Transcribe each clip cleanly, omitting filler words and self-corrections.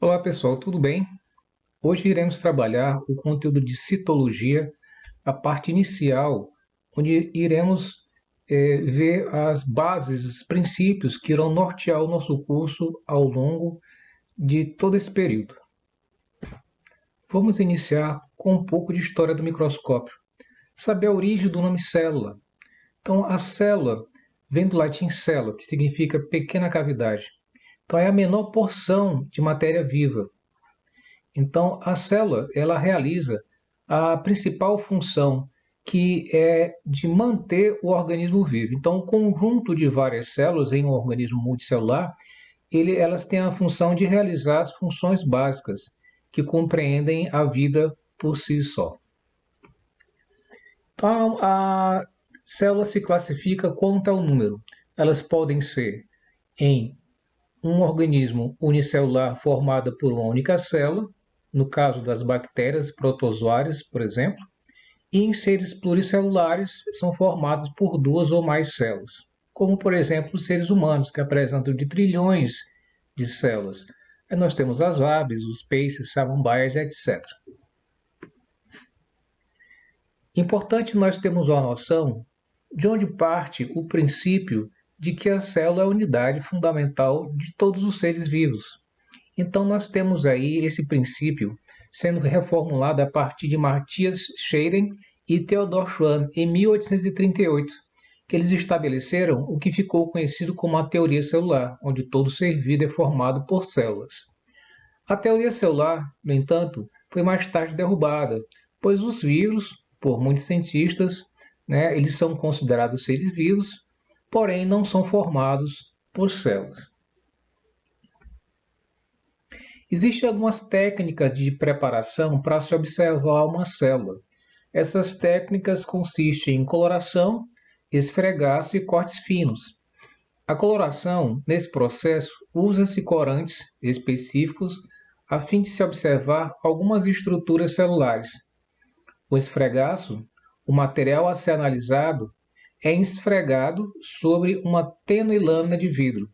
Olá pessoal, tudo bem? Hoje iremos trabalhar o conteúdo de citologia, a parte inicial, onde iremos ver as bases, os princípios que irão nortear o nosso curso ao longo de todo esse período. Vamos iniciar com um pouco de história do microscópio. Saber a origem do nome célula. Então, a célula vem do latim cella, que significa pequena cavidade. Então, é a menor porção de matéria viva. Então, a célula ela realiza a principal função, que é de manter o organismo vivo. Então, o conjunto de várias células em um organismo multicelular, elas têm a função de realizar as funções básicas que compreendem a vida por si só. Então, a célula se classifica quanto ao número. Elas podem ser em um organismo unicelular formado por uma única célula, no caso das bactérias protozoárias, por exemplo, e em seres pluricelulares são formados por duas ou mais células, como por exemplo os seres humanos, que apresentam de trilhões de células. Aí nós temos as aves, os peixes, samambaias, etc. Importante nós termos uma noção de onde parte o princípio de que a célula é a unidade fundamental de todos os seres vivos. Então nós temos aí esse princípio sendo reformulado a partir de Matthias Scheiden e Theodor Schwann em 1838, que eles estabeleceram o que ficou conhecido como a teoria celular, onde todo ser vivo é formado por células. A teoria celular, no entanto, foi mais tarde derrubada, pois os vírus, por muitos cientistas, eles são considerados seres vivos, porém não são formados por células. Existem algumas técnicas de preparação para se observar uma célula. Essas técnicas consistem em coloração, esfregaço e cortes finos. A coloração, nesse processo, usa-se corantes específicos a fim de se observar algumas estruturas celulares. O esfregaço, o material a ser analisado, é esfregado sobre uma tênue lâmina de vidro,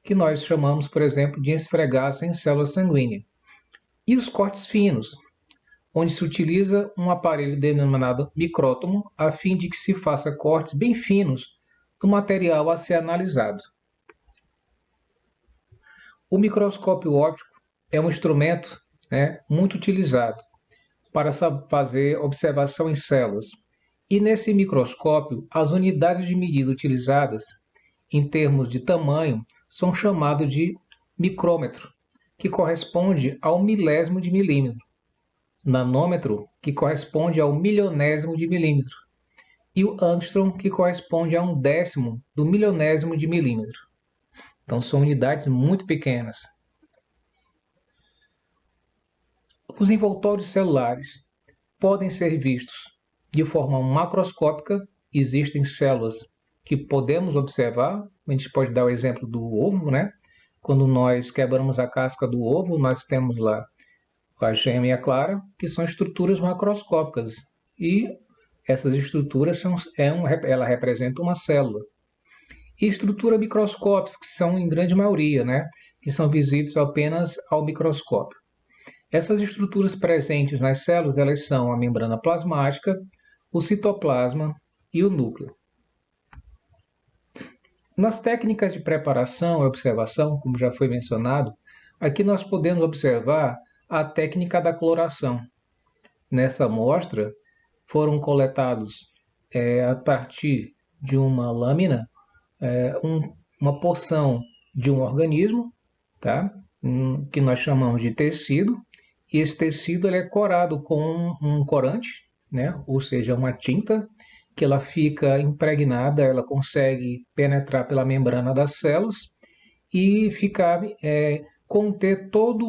que nós chamamos, por exemplo, de esfregaço em célula sanguínea. E os cortes finos, onde se utiliza um aparelho denominado micrótomo, a fim de que se faça cortes bem finos do material a ser analisado. O microscópio óptico é um instrumento muito utilizado para fazer observação em células. E nesse microscópio, as unidades de medida utilizadas em termos de tamanho são chamados de micrômetro, que corresponde ao milésimo de milímetro, nanômetro, que corresponde ao milionésimo de milímetro, e o angstrom, que corresponde a um décimo do milionésimo de milímetro. Então são unidades muito pequenas. Os envoltórios celulares podem ser vistos de forma macroscópica. Existem células que podemos observar. A gente pode dar o exemplo do ovo, Quando nós quebramos a casca do ovo, nós temos lá a gema e a clara, que são estruturas macroscópicas. E essas estruturas ela representa uma célula. E estruturas microscópicas, que são em grande maioria, que são visíveis apenas ao microscópio. Essas estruturas presentes nas células, elas são a membrana plasmática, o citoplasma e o núcleo. Nas técnicas de preparação e observação, como já foi mencionado, aqui nós podemos observar a técnica da coloração. Nessa amostra, foram coletados a partir de uma lâmina uma porção de um organismo, que nós chamamos de tecido, e esse tecido ele é corado com um corante, ou seja, uma tinta, que ela fica impregnada, ela consegue penetrar pela membrana das células e conter toda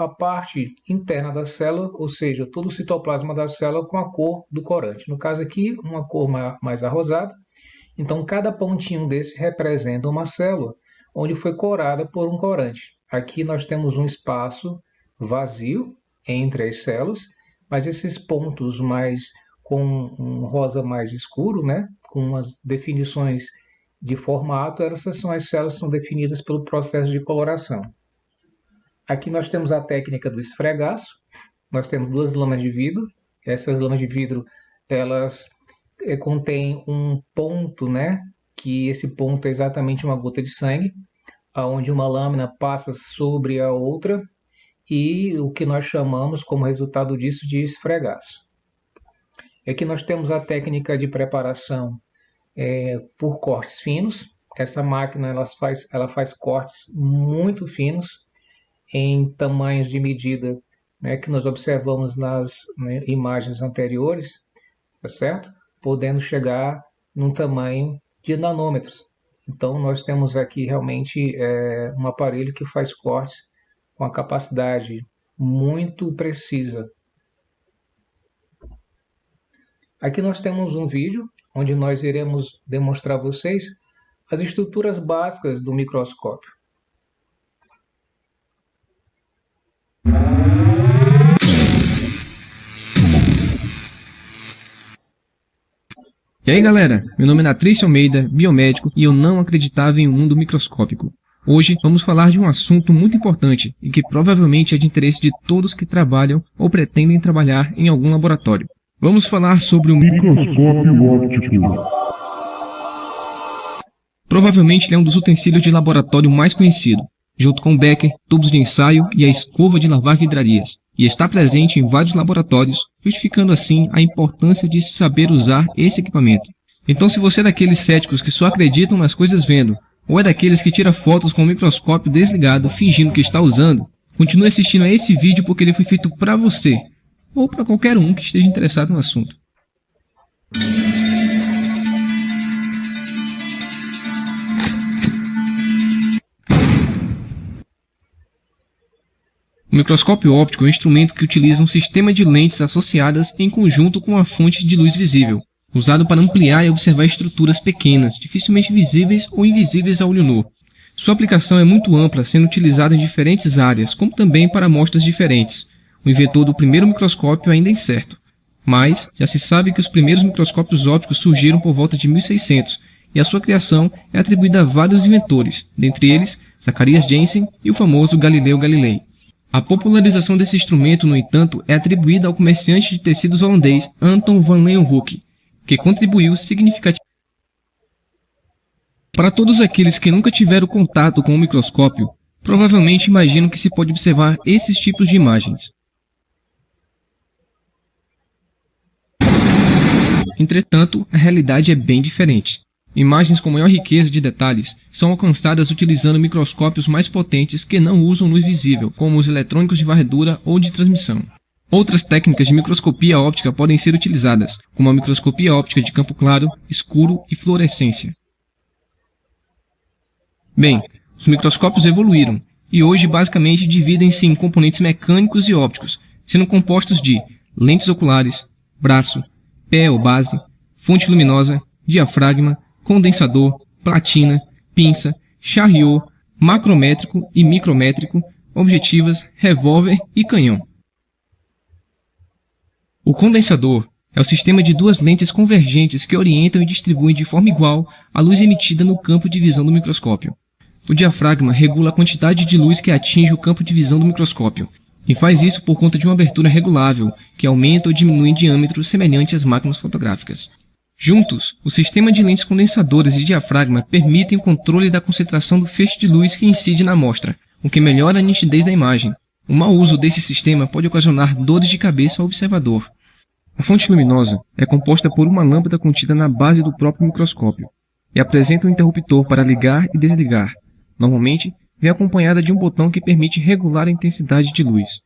a parte interna da célula, ou seja, todo o citoplasma da célula com a cor do corante. No caso aqui, uma cor mais arrosada. Então, cada pontinho desse representa uma célula, onde foi corada por um corante. Aqui nós temos um espaço vazio entre as células, mas esses pontos com um rosa mais escuro, com as definições de formato, essas são as células que são definidas pelo processo de coloração. Aqui nós temos a técnica do esfregaço. Nós temos duas lâminas de vidro. Essas lâminas de vidro, elas contêm um ponto, né? Que esse ponto é exatamente uma gota de sangue, onde uma lâmina passa sobre a outra, e o que nós chamamos como resultado disso de esfregaço. Aqui nós temos a técnica de preparação por cortes finos. Essa máquina ela faz cortes muito finos em tamanhos de medida, né, que nós observamos nas, né, imagens anteriores, tá certo? Podendo chegar num tamanho de nanômetros. Então nós temos aqui realmente um aparelho que faz cortes com a capacidade muito precisa. Aqui nós temos um vídeo onde nós iremos demonstrar a vocês as estruturas básicas do microscópio. E aí galera, meu nome é Natrício Almeida, biomédico, e eu não acreditava em um mundo microscópico. Hoje vamos falar de um assunto muito importante e que provavelmente é de interesse de todos que trabalham ou pretendem trabalhar em algum laboratório. Vamos falar sobre o microscópio óptico. Provavelmente ele é um dos utensílios de laboratório mais conhecido, junto com o becker, tubos de ensaio e a escova de lavar vidrarias, e está presente em vários laboratórios, justificando assim a importância de se saber usar esse equipamento. Então, se você é daqueles céticos que só acreditam nas coisas vendo, ou é daqueles que tira fotos com o microscópio desligado fingindo que está usando, continue assistindo a esse vídeo porque ele foi feito para você, ou para qualquer um que esteja interessado no assunto. O microscópio óptico é um instrumento que utiliza um sistema de lentes associadas em conjunto com uma fonte de luz visível, usado para ampliar e observar estruturas pequenas, dificilmente visíveis ou invisíveis a olho nu. Sua aplicação é muito ampla, sendo utilizada em diferentes áreas, como também para amostras diferentes. O inventor do primeiro microscópio ainda é incerto, mas já se sabe que os primeiros microscópios ópticos surgiram por volta de 1600, e a sua criação é atribuída a vários inventores, dentre eles Zacharias Janssen e o famoso Galileu Galilei. A popularização desse instrumento, no entanto, é atribuída ao comerciante de tecidos holandês Anton van Leeuwenhoek, que contribuiu significativamente. Para todos aqueles que nunca tiveram contato com o microscópio, provavelmente imaginam que se pode observar esses tipos de imagens. Entretanto, a realidade é bem diferente. Imagens com maior riqueza de detalhes são alcançadas utilizando microscópios mais potentes que não usam luz visível, como os eletrônicos de varredura ou de transmissão. Outras técnicas de microscopia óptica podem ser utilizadas, como a microscopia óptica de campo claro, escuro e fluorescência. Bem, os microscópios evoluíram, e hoje basicamente dividem-se em componentes mecânicos e ópticos, sendo compostos de lentes oculares, braço, pé ou base, fonte luminosa, diafragma, condensador, platina, pinça, charriot, macrométrico e micrométrico, objetivas, revólver e canhão. O condensador é o sistema de duas lentes convergentes que orientam e distribuem de forma igual a luz emitida no campo de visão do microscópio. O diafragma regula a quantidade de luz que atinge o campo de visão do microscópio, e faz isso por conta de uma abertura regulável, que aumenta ou diminui em diâmetro semelhante às máquinas fotográficas. Juntos, o sistema de lentes condensadoras e diafragma permitem o controle da concentração do feixe de luz que incide na amostra, o que melhora a nitidez da imagem. O mau uso desse sistema pode ocasionar dores de cabeça ao observador. A fonte luminosa é composta por uma lâmpada contida na base do próprio microscópio e apresenta um interruptor para ligar e desligar. Normalmente, vem acompanhada de um botão que permite regular a intensidade de luz.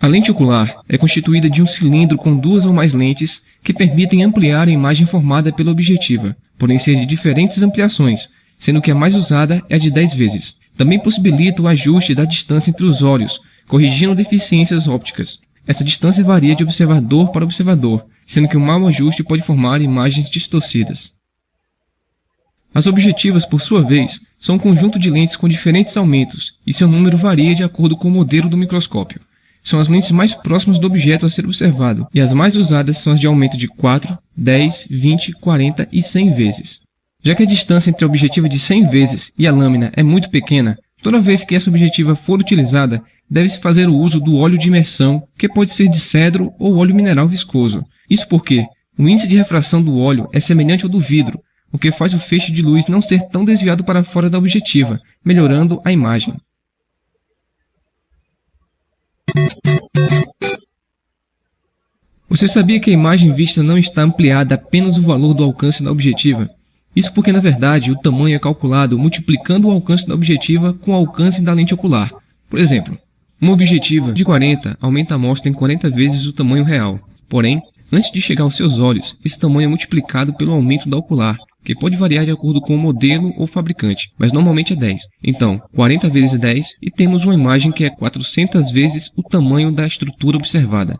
A lente ocular é constituída de um cilindro com duas ou mais lentes que permitem ampliar a imagem formada pela objetiva, podem ser de diferentes ampliações, sendo que a mais usada é a de 10 vezes. Também possibilita o ajuste da distância entre os olhos, corrigindo deficiências ópticas. Essa distância varia de observador para observador, sendo que um mau ajuste pode formar imagens distorcidas. As objetivas, por sua vez, são um conjunto de lentes com diferentes aumentos, e seu número varia de acordo com o modelo do microscópio. São as lentes mais próximas do objeto a ser observado, e as mais usadas são as de aumento de 4, 10, 20, 40 e 100 vezes. Já que a distância entre a objetiva de 100 vezes e a lâmina é muito pequena, toda vez que essa objetiva for utilizada, deve-se fazer o uso do óleo de imersão, que pode ser de cedro ou óleo mineral viscoso. Isso porque o índice de refração do óleo é semelhante ao do vidro, o que faz o feixe de luz não ser tão desviado para fora da objetiva, melhorando a imagem. Você sabia que a imagem vista não está ampliada apenas o valor do alcance da objetiva? Isso porque, na verdade, o tamanho é calculado multiplicando o alcance da objetiva com o alcance da lente ocular. Por exemplo, uma objetiva de 40 aumenta a amostra em 40 vezes o tamanho real. Porém, antes de chegar aos seus olhos, esse tamanho é multiplicado pelo aumento da ocular, que pode variar de acordo com o modelo ou fabricante, mas normalmente é 10. Então, 40 vezes 10 e temos uma imagem que é 400 vezes o tamanho da estrutura observada.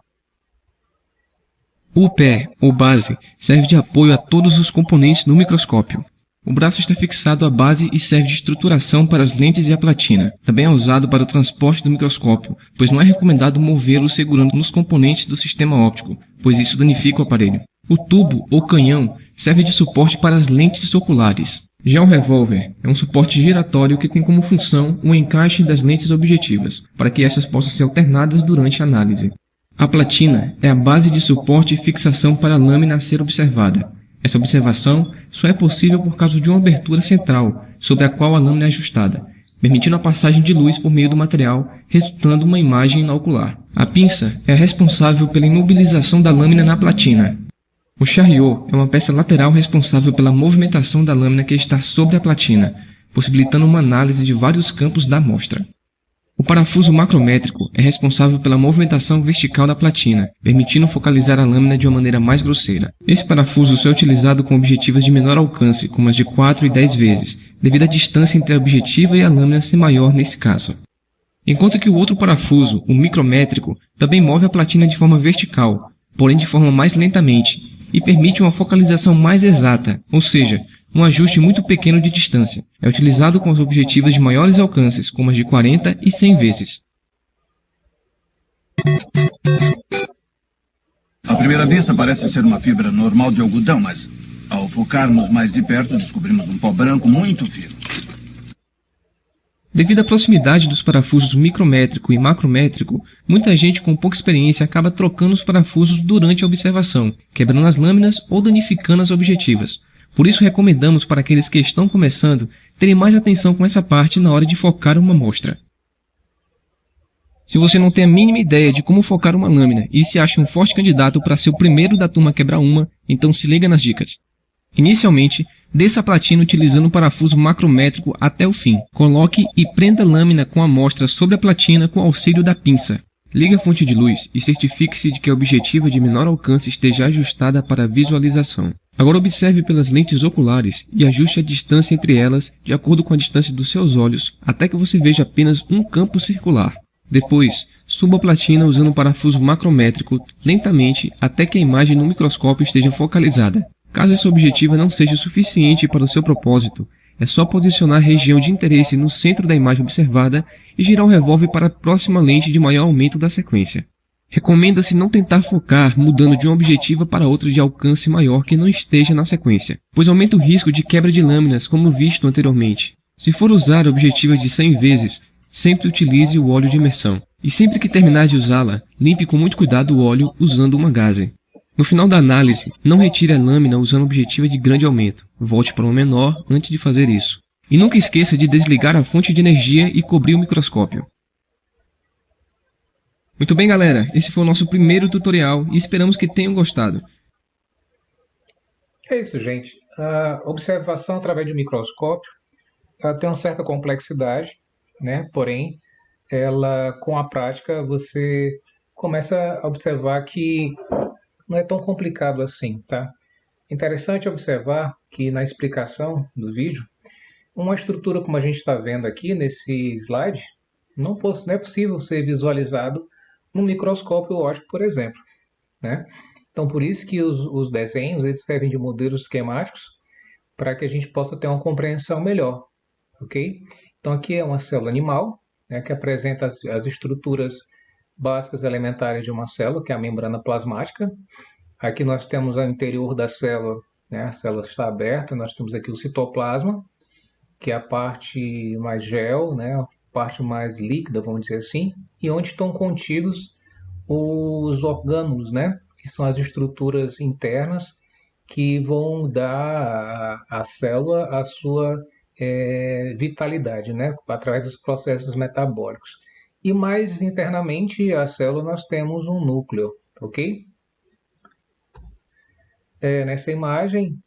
O pé, ou base, serve de apoio a todos os componentes no microscópio. O braço está fixado à base e serve de estruturação para as lentes e a platina. Também é usado para o transporte do microscópio, pois não é recomendado movê-lo segurando nos componentes do sistema óptico, pois isso danifica o aparelho. O tubo, ou canhão, serve de suporte para as lentes oculares. Já o revólver é um suporte giratório que tem como função o encaixe das lentes objetivas, para que essas possam ser alternadas durante a análise. A platina é a base de suporte e fixação para a lâmina a ser observada. Essa observação só é possível por causa de uma abertura central, sobre a qual a lâmina é ajustada, permitindo a passagem de luz por meio do material, resultando uma imagem inocular. A pinça é a responsável pela imobilização da lâmina na platina. O chariot é uma peça lateral responsável pela movimentação da lâmina que está sobre a platina, possibilitando uma análise de vários campos da amostra. O parafuso macrométrico é responsável pela movimentação vertical da platina, permitindo focalizar a lâmina de uma maneira mais grosseira. Esse parafuso só é utilizado com objetivas de menor alcance, como as de 4 e 10 vezes, devido à distância entre a objetiva e a lâmina ser maior nesse caso. Enquanto que o outro parafuso, o micrométrico, também move a platina de forma vertical, porém de forma mais lentamente, e permite uma focalização mais exata, ou seja, um ajuste muito pequeno de distância. É utilizado com as objetivas de maiores alcances, como as de 40 e 100 vezes. À primeira vista parece ser uma fibra normal de algodão, mas ao focarmos mais de perto descobrimos um pó branco muito fino. Devido à proximidade dos parafusos micrométrico e macrométrico, muita gente com pouca experiência acaba trocando os parafusos durante a observação, quebrando as lâminas ou danificando as objetivas. Por isso recomendamos para aqueles que estão começando terem mais atenção com essa parte na hora de focar uma amostra. Se você não tem a mínima ideia de como focar uma lâmina e se acha um forte candidato para ser o primeiro da turma a quebrar uma, então se liga nas dicas. Inicialmente, desça a platina utilizando o parafuso macrométrico até o fim. Coloque e prenda a lâmina com a amostra sobre a platina com auxílio da pinça. Ligue a fonte de luz e certifique-se de que a objetiva de menor alcance esteja ajustada para a visualização. Agora observe pelas lentes oculares e ajuste a distância entre elas de acordo com a distância dos seus olhos, até que você veja apenas um campo circular. Depois, suba a platina usando o parafuso macrométrico lentamente até que a imagem no microscópio esteja focalizada. Caso essa objetiva não seja suficiente para o seu propósito, é só posicionar a região de interesse no centro da imagem observada e girar o revólver para a próxima lente de maior aumento da sequência. Recomenda-se não tentar focar mudando de uma objetiva para outra de alcance maior que não esteja na sequência, pois aumenta o risco de quebra de lâminas como visto anteriormente. Se for usar a objetiva de 100 vezes, sempre utilize o óleo de imersão. E sempre que terminar de usá-la, limpe com muito cuidado o óleo usando uma gaze. No final da análise, não retire a lâmina usando objetiva de grande aumento. Volte para uma menor antes de fazer isso. E nunca esqueça de desligar a fonte de energia e cobrir o microscópio. Muito bem, galera. Esse foi o nosso primeiro tutorial e esperamos que tenham gostado. É isso, gente. A observação através do microscópio ela tem uma certa complexidade, né? Porém, ela, com a prática, você começa a observar que não é tão complicado assim, tá? Interessante observar que na explicação do vídeo, uma estrutura como a gente está vendo aqui nesse slide, não é possível ser visualizado no microscópio óptico, por exemplo, né? Então, por isso que os desenhos eles servem de modelos esquemáticos para que a gente possa ter uma compreensão melhor, ok? Então, aqui é uma célula animal, né, que apresenta as estruturas básicas elementares de uma célula, que é a membrana plasmática. Aqui nós temos o interior da célula, né, a célula está aberta, nós temos aqui o citoplasma, que é a parte mais gel, né, parte mais líquida, vamos dizer assim, e onde estão contidos os orgânulos, né? Que são as estruturas internas que vão dar à célula a sua vitalidade, né? Através dos processos metabólicos. E mais internamente a célula nós temos um núcleo, ok? Nessa imagem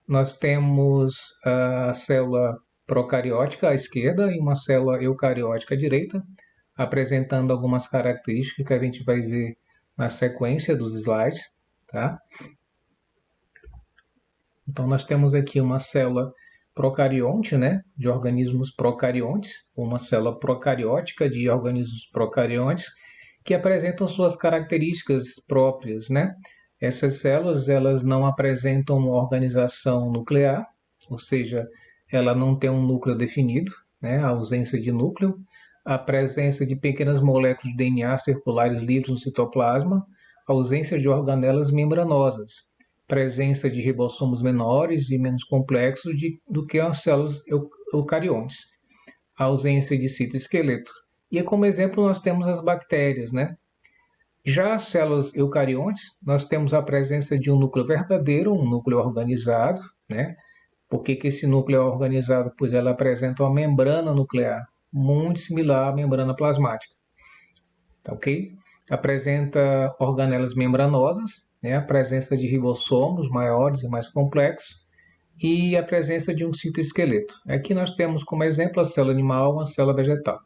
nós temos a célula procariótica à esquerda e uma célula eucariótica à direita, apresentando algumas características que a gente vai ver na sequência dos slides, tá? Então nós temos aqui uma célula procarionte, né, de organismos procariontes, uma célula procariótica de organismos procariontes, que apresentam suas características próprias, né? Essas células, elas não apresentam organização nuclear, ou seja, ela não tem um núcleo definido, né? A ausência de núcleo, a presença de pequenas moléculas de DNA circulares livres no citoplasma, a ausência de organelas membranosas, presença de ribossomos menores e menos complexos do que as células eucariontes, a ausência de citoesqueleto. E como exemplo nós temos as bactérias, né? Já as células eucariontes, nós temos a presença de um núcleo verdadeiro, um núcleo organizado, né? Por que esse núcleo é organizado? Pois ela apresenta uma membrana nuclear, muito similar à membrana plasmática. Tá, ok? Apresenta organelas membranosas, né? A presença de ribossomos maiores e mais complexos, e a presença de um citoesqueleto. Aqui nós temos como exemplo a célula animal, uma célula vegetal.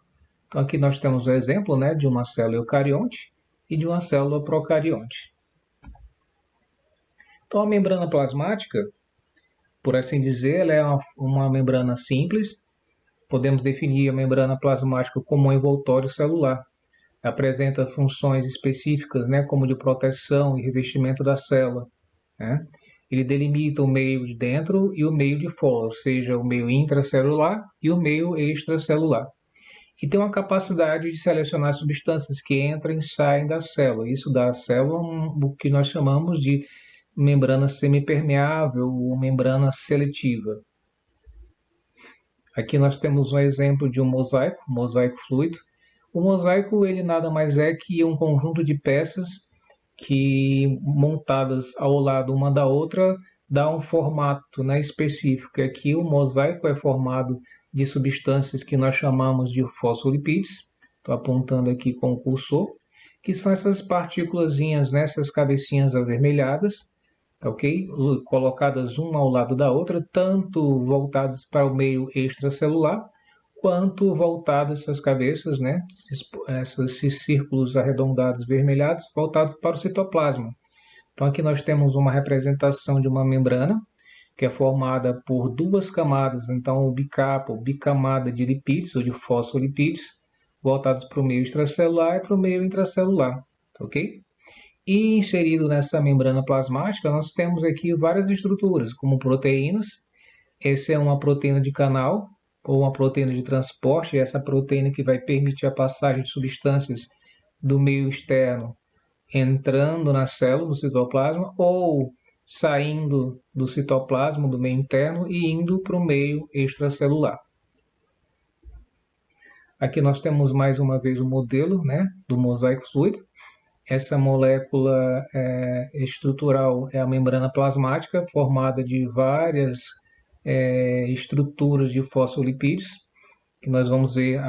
Então aqui nós temos o exemplo, né, de uma célula eucarionte e de uma célula procarionte. Então a membrana plasmática, por assim dizer, ela é uma membrana simples. Podemos definir a membrana plasmática como um envoltório celular. Apresenta funções específicas, né, como de proteção e revestimento da célula, né? Ele delimita o meio de dentro e o meio de fora, ou seja, o meio intracelular e o meio extracelular. E tem uma capacidade de selecionar substâncias que entram e saem da célula. Isso dá à célula o que nós chamamos de membrana semipermeável ou membrana seletiva. Aqui nós temos um exemplo de um mosaico fluido. O mosaico ele nada mais é que um conjunto de peças que montadas ao lado uma da outra dá um formato, né, específico. Aqui o mosaico é formado de substâncias que nós chamamos de fosfolipídios. Estou apontando aqui com o cursor, que são essas partículazinhas, né, essas cabecinhas avermelhadas, ok? Colocadas uma ao lado da outra, tanto voltadas para o meio extracelular, quanto voltadas essas cabeças, né, esses círculos arredondados vermelhados, voltados para o citoplasma. Então aqui nós temos uma representação de uma membrana, que é formada por duas camadas, então o bicapa, ou bicamada de lipídios, ou de fosfolipídios, voltados para o meio extracelular e para o meio intracelular, ok? E inserido nessa membrana plasmática, nós temos aqui várias estruturas, como proteínas. Essa é uma proteína de canal, ou uma proteína de transporte, essa proteína que vai permitir a passagem de substâncias do meio externo entrando na célula, no citoplasma, ou saindo do citoplasma, do meio interno, e indo para o meio extracelular. Aqui nós temos mais uma vez o modelo, né, do mosaico fluido. Essa molécula estrutural é a membrana plasmática, formada de várias estruturas de fosfolipídios, que nós vamos ver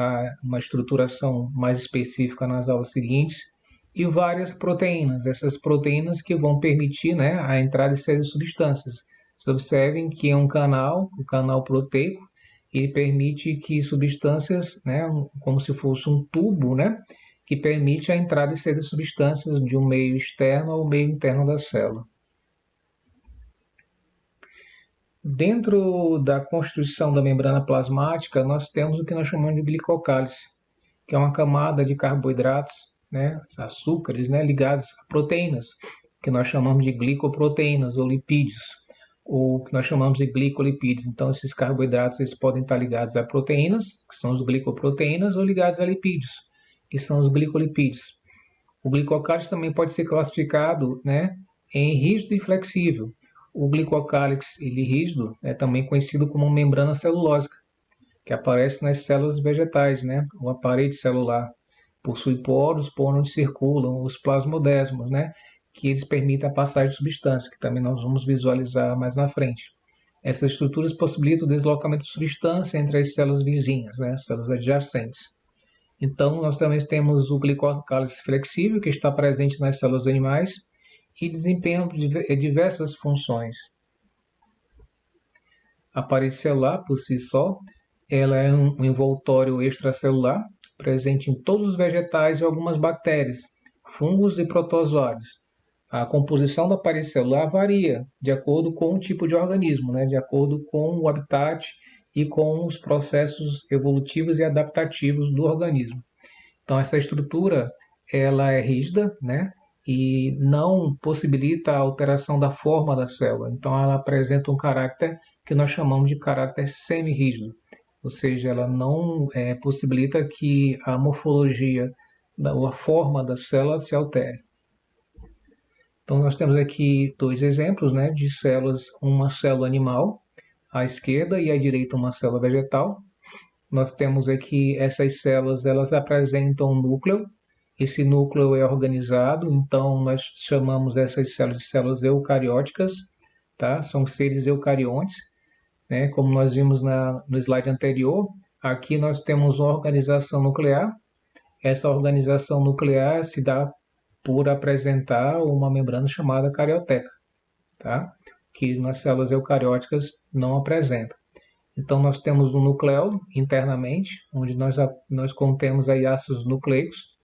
uma estruturação mais específica nas aulas seguintes, e várias proteínas, essas proteínas que vão permitir, né, a entrada e saída de substâncias. Vocês observem que é um canal, o canal proteico, ele permite que substâncias, né, como se fosse um tubo, né, que permite a entrada e saída de substâncias de um meio externo ao meio interno da célula. Dentro da constituição da membrana plasmática, nós temos o que nós chamamos de glicocálice, que é uma camada de carboidratos, né, açúcares, né, ligados a proteínas, que nós chamamos de glicoproteínas ou lipídios, ou que nós chamamos de glicolipídios. Então, esses carboidratos eles podem estar ligados a proteínas, que são os glicoproteínas, ou ligados a lipídios, que são os glicolipídios. O glicocálice também pode ser classificado, né, em rígido e flexível. O glicocálix rígido é também conhecido como membrana celulósica. que aparece nas células vegetais, né? A parede celular possui poros por onde circulam os plasmodesmos, né? Que eles permitem a passagem de substância, que também nós vamos visualizar mais na frente. Essas estruturas possibilitam o deslocamento de substância entre as células vizinhas, né? As células adjacentes. Então, nós também temos o glicocálice flexível, que está presente nas células animais e desempenha diversas funções. A parede celular, por si só, ela é um envoltório extracelular, presente em todos os vegetais e algumas bactérias, fungos e protozoários. A composição da parede celular varia de acordo com o tipo de organismo, né? De acordo com o habitat e com os processos evolutivos e adaptativos do organismo. Então, essa estrutura ela é rígida, né? E não possibilita a alteração da forma da célula. Então, ela apresenta um caráter que nós chamamos de caráter semi-rígido, ou seja, ela não possibilita que a morfologia, a forma da célula se altere. Então, nós temos aqui dois exemplos, né, de células, uma célula animal, à esquerda, e à direita uma célula vegetal. Nós temos aqui essas células, elas apresentam um núcleo. Esse núcleo é organizado, então nós chamamos essas células de células eucarióticas, tá? São seres eucariontes, né? Como nós vimos no slide anterior, aqui nós temos uma organização nuclear. Essa organização nuclear se dá por apresentar uma membrana chamada carioteca, tá? Que nas células eucarióticas não apresenta. Então, nós temos um nucleolo internamente, onde nós contemos aí ácidos nucleicos,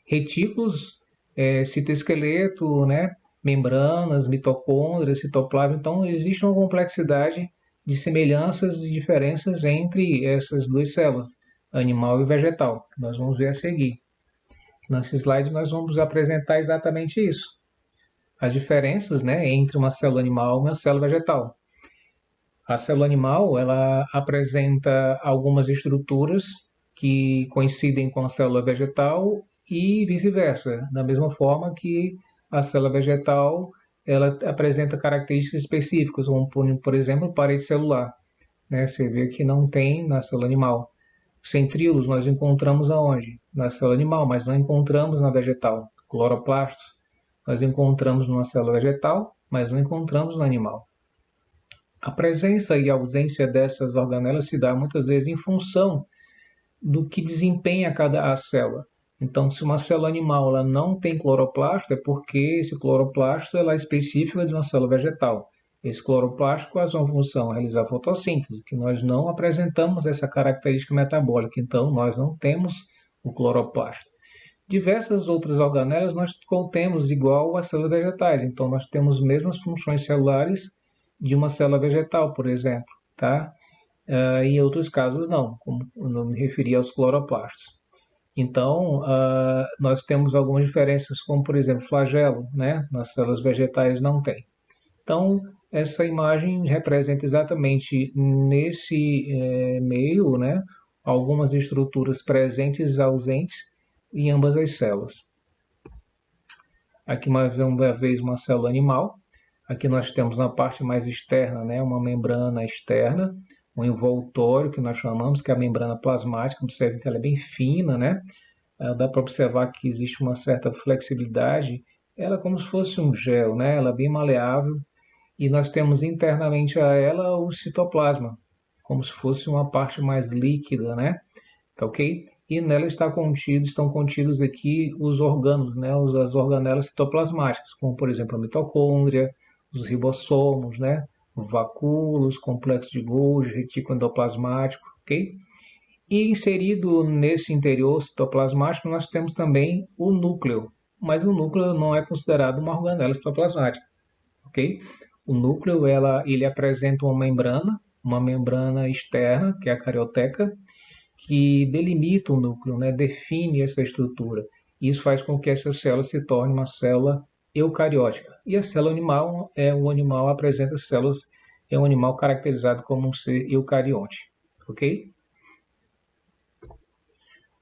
retículos, citoesqueleto, né? Membranas, mitocôndrias, citoplasma. Então, existe uma complexidade de semelhanças e diferenças entre essas duas células, animal e vegetal, que nós vamos ver a seguir. Nesse slide nós vamos apresentar exatamente isso. As diferenças, né, entre uma célula animal e uma célula vegetal. A célula animal ela apresenta algumas estruturas que coincidem com a célula vegetal e vice-versa, da mesma forma que a célula vegetal ela apresenta características específicas, como por exemplo parede celular, né? Você vê que não tem na célula animal. Centríolos nós encontramos aonde? Na célula animal, mas não encontramos na vegetal. Cloroplastos nós encontramos numa célula vegetal, mas não encontramos no animal. A presença e a ausência dessas organelas se dá muitas vezes em função do que desempenha cada célula. Então, se uma célula animal ela não tem cloroplasto, é porque esse cloroplasto ela é específico de uma célula vegetal. Esse cloroplasto, qual é a sua função? Realizar fotossíntese, que nós não apresentamos essa característica metabólica, então nós não temos o cloroplasto. Diversas outras organelas nós contemos igual às células vegetais, então nós temos as mesmas funções celulares de uma célula vegetal, por exemplo, tá? Em outros casos não, como eu me referi aos cloroplastos. Então, nós temos algumas diferenças, como por exemplo, flagelo, né? Nas células vegetais não tem. Então, essa imagem representa exatamente nesse meio, né, algumas estruturas presentes e ausentes em ambas as células. Aqui mais uma vez uma célula animal. Aqui nós temos na parte mais externa, né, uma membrana externa, um envoltório que nós chamamos, que é a membrana plasmática. Observe que ela é bem fina, né? Dá para observar que existe uma certa flexibilidade. Ela é como se fosse um gel, né? Ela é bem maleável. E nós temos internamente a ela o citoplasma, como se fosse uma parte mais líquida, né? Tá ok? E nela estão contidos aqui os orgânulos, né? As organelas citoplasmáticas, como por exemplo a mitocôndria, os ribossomos, né? Vacúolos, complexo de Golgi, retículo endoplasmático, ok? E inserido nesse interior citoplasmático nós temos também o núcleo, mas o núcleo não é considerado uma organela citoplasmática, ok? O núcleo ele apresenta uma membrana externa, que é a carioteca, que delimita o núcleo, né, define essa estrutura. Isso faz com que essa célula se torne uma célula eucariótica. E a célula animal apresenta células, é um animal caracterizado como um ser eucarionte, ok?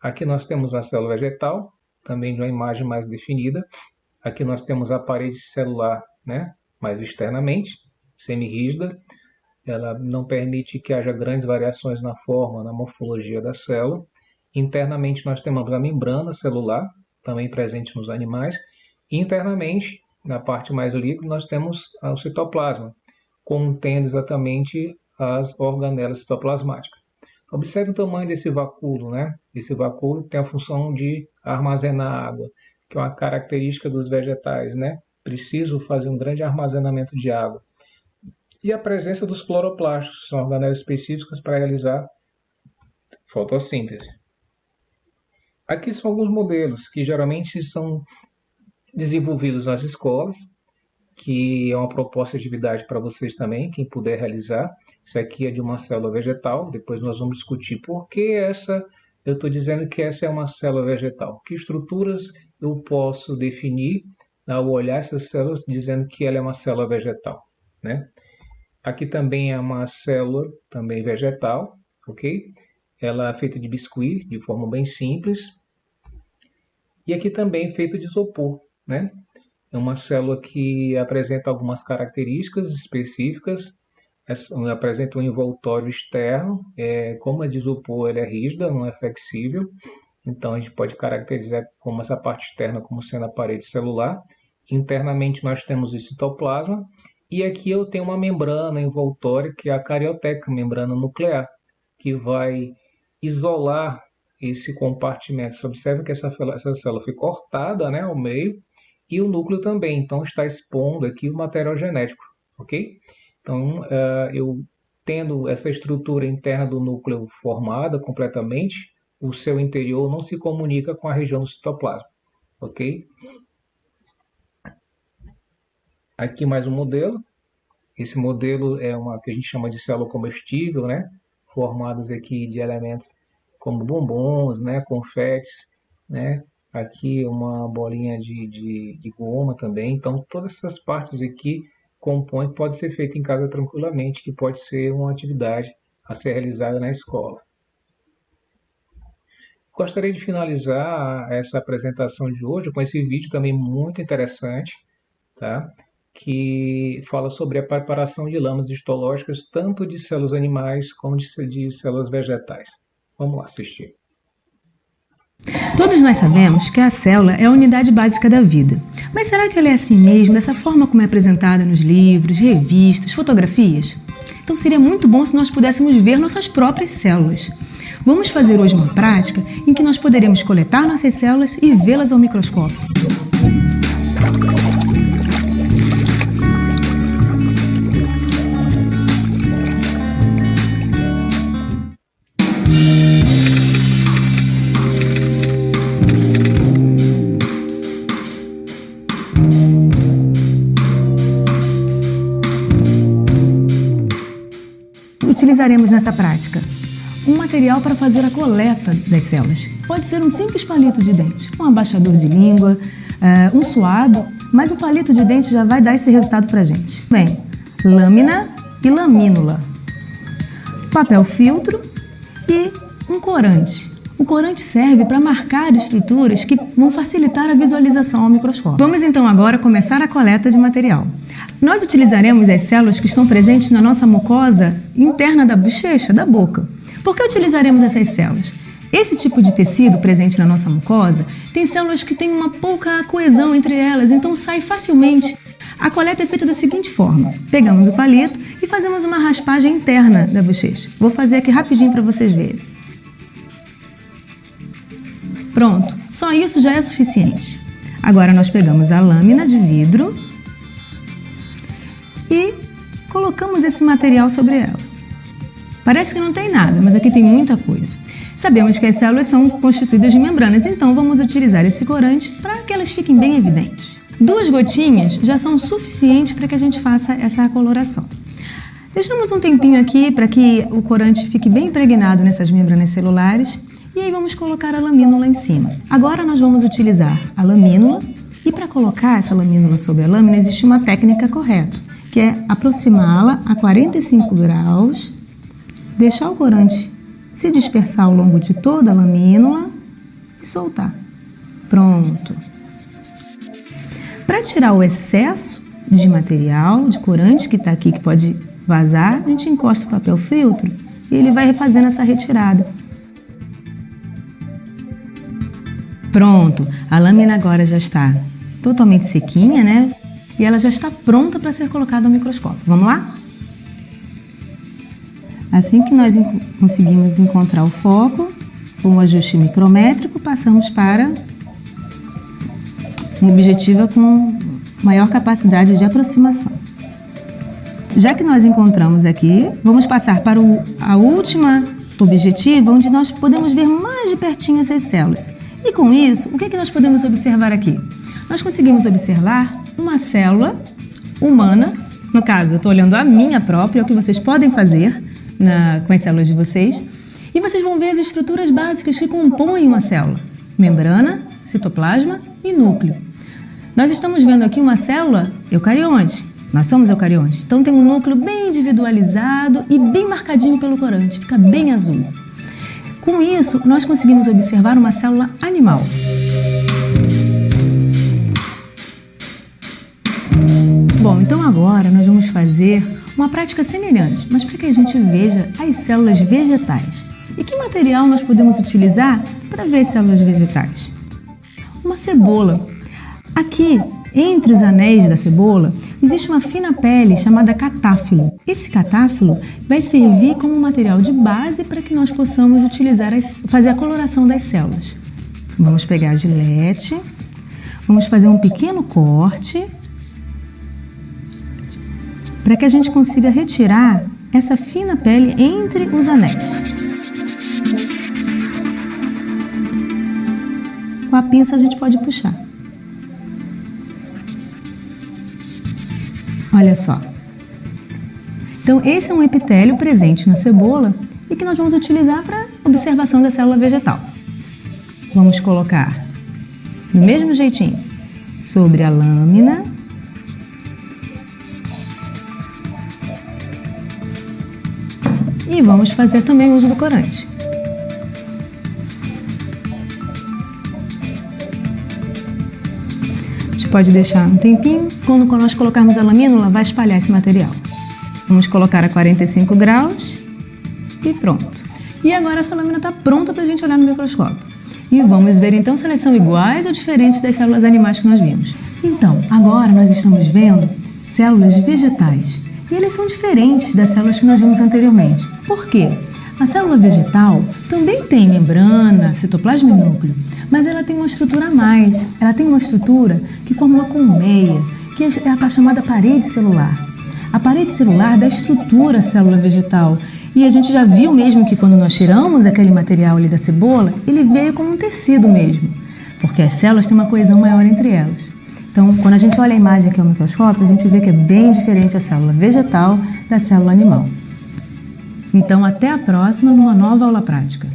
Aqui nós temos a célula vegetal, também de uma imagem mais definida. Aqui nós temos a parede celular, né, mais externamente, semi-rígida. ela não permite que haja grandes variações na forma, na morfologia da célula. Internamente nós temos a membrana celular, também presente nos animais. E internamente, na parte mais líquida, nós temos o citoplasma, contendo exatamente as organelas citoplasmáticas. Observe o tamanho desse vacúolo, né? Esse vacúolo tem a função de armazenar água, que é uma característica dos vegetais, né? Preciso fazer um grande armazenamento de água. E a presença dos cloroplastos, que são organelas específicas para realizar fotossíntese. Aqui são alguns modelos que geralmente são desenvolvidos nas escolas, que é uma proposta de atividade para vocês também, quem puder realizar. Isso aqui é de uma célula vegetal, depois nós vamos discutir por que eu estou dizendo que essa é uma célula vegetal. Que estruturas eu posso definir ao olhar essas células dizendo que ela é uma célula vegetal, né? Aqui também é uma célula também vegetal, ok? Ela é feita de biscuit, de forma bem simples. E aqui também é feita de isopor, né? É uma célula que apresenta algumas características específicas, apresenta um envoltório externo, como a de isopor ela é rígida, não é flexível, então a gente pode caracterizar como essa parte externa como sendo a parede celular. Internamente nós temos o citoplasma, e aqui eu tenho uma membrana envoltória, que é a carioteca, membrana nuclear, que vai isolar esse compartimento. Você observa que essa célula foi cortada, né, ao meio, e o núcleo também, então está expondo aqui o material genético, ok? Então, eu tendo essa estrutura interna do núcleo formada completamente, o seu interior não se comunica com a região do citoplasma, ok? Aqui mais um modelo. Esse modelo é uma que a gente chama de célula comestível, né? Formados aqui de elementos como bombons, né? Confetes, né? Aqui uma bolinha de goma também. Então, todas essas partes aqui compõem, pode ser feito em casa tranquilamente, que pode ser uma atividade a ser realizada na escola. Gostaria de finalizar essa apresentação de hoje com esse vídeo também muito interessante, tá? Que fala sobre a preparação de lâminas histológicas, tanto de células animais como de células vegetais. Vamos lá assistir. Todos nós sabemos que a célula é a unidade básica da vida. Mas será que ela é assim mesmo, dessa forma como é apresentada nos livros, revistas, fotografias? Então seria muito bom se nós pudéssemos ver nossas próprias células. Vamos fazer hoje uma prática em que nós poderemos coletar nossas células e vê-las ao microscópio. Utilizaremos nessa prática um material para fazer a coleta das células. Pode ser um simples palito de dente, um abaixador de língua, um suado, mas o palito de dente já vai dar esse resultado para a gente. Bem, lâmina e lamínula, papel filtro e um corante. O corante serve para marcar estruturas que vão facilitar a visualização ao microscópio. Vamos então agora começar a coleta de material. Nós utilizaremos as células que estão presentes na nossa mucosa interna da bochecha, da boca. Por que utilizaremos essas células? Esse tipo de tecido presente na nossa mucosa tem células que têm uma pouca coesão entre elas, então sai facilmente. A coleta é feita da seguinte forma: pegamos o palito e fazemos uma raspagem interna da bochecha. Vou fazer aqui rapidinho para vocês verem. Pronto, só isso já é suficiente. Agora nós pegamos a lâmina de vidro e colocamos esse material sobre ela. Parece que não tem nada, mas aqui tem muita coisa. Sabemos que as células são constituídas de membranas, então vamos utilizar esse corante para que elas fiquem bem evidentes. 2 gotinhas já são suficientes para que a gente faça essa coloração. Deixamos um tempinho aqui para que o corante fique bem impregnado nessas membranas celulares e aí vamos colocar a lamínula em cima. Agora nós vamos utilizar a lamínula e para colocar essa lamínula sobre a lâmina existe uma técnica correta, que é aproximá-la a 45 graus, deixar o corante se dispersar ao longo de toda a lamínula e soltar. Pronto. Para tirar o excesso de material, de corante que está aqui, que pode vazar, a gente encosta o papel filtro e ele vai fazendo essa retirada. Pronto, a lâmina agora já está totalmente sequinha, né? E ela já está pronta para ser colocada no microscópio. Vamos lá? Assim que nós conseguimos encontrar o foco, com o ajuste micrométrico, passamos para uma objetiva com maior capacidade de aproximação. Já que nós encontramos aqui, vamos passar para a última objetiva, onde nós podemos ver mais de pertinho essas células. E com isso, o que nós podemos observar aqui? Nós conseguimos observar uma célula humana, no caso, eu estou olhando a minha própria, o que vocês podem fazer com as células de vocês, e vocês vão ver as estruturas básicas que compõem uma célula: membrana, citoplasma e núcleo. Nós estamos vendo aqui uma célula eucarionte. Nós somos eucariontes. Então tem um núcleo bem individualizado e bem marcadinho pelo corante, fica bem azul. Com isso, nós conseguimos observar uma célula animal. Bom, então agora nós vamos fazer uma prática semelhante, mas para que a gente veja as células vegetais. E que material nós podemos utilizar para ver as células vegetais? Uma cebola. Aqui, entre os anéis da cebola, existe uma fina pele chamada catáfilo. Esse catáfilo vai servir como material de base para que nós possamos fazer a coloração das células. Vamos pegar a gilete, vamos fazer um pequeno corte para que a gente consiga retirar essa fina pele entre os anéis. Com a pinça a gente pode puxar. Olha só. Então esse é um epitélio presente na cebola e que nós vamos utilizar para observação da célula vegetal. Vamos colocar do mesmo jeitinho sobre a lâmina. E vamos fazer também o uso do corante. A gente pode deixar um tempinho. Quando nós colocarmos a lamínula, vai espalhar esse material. Vamos colocar a 45 graus e pronto. E agora essa lâmina está pronta para a gente olhar no microscópio. E vamos ver então se elas são iguais ou diferentes das células animais que nós vimos. Então, agora nós estamos vendo células vegetais. E elas são diferentes das células que nós vimos anteriormente. Por quê? A célula vegetal também tem membrana, citoplasma e núcleo, mas ela tem uma estrutura a mais. Ela tem uma estrutura que forma uma colmeia, que é a chamada parede celular. A parede celular dá estrutura à célula vegetal. E a gente já viu mesmo que quando nós tiramos aquele material ali da cebola, ele veio como um tecido mesmo, porque as células têm uma coesão maior entre elas. Então, quando a gente olha a imagem aqui ao microscópio, a gente vê que é bem diferente a célula vegetal da célula animal. Então, até a próxima numa nova aula prática.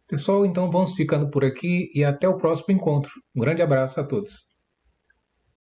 Pessoal, então vamos ficando por aqui e até o próximo encontro. Um grande abraço a todos.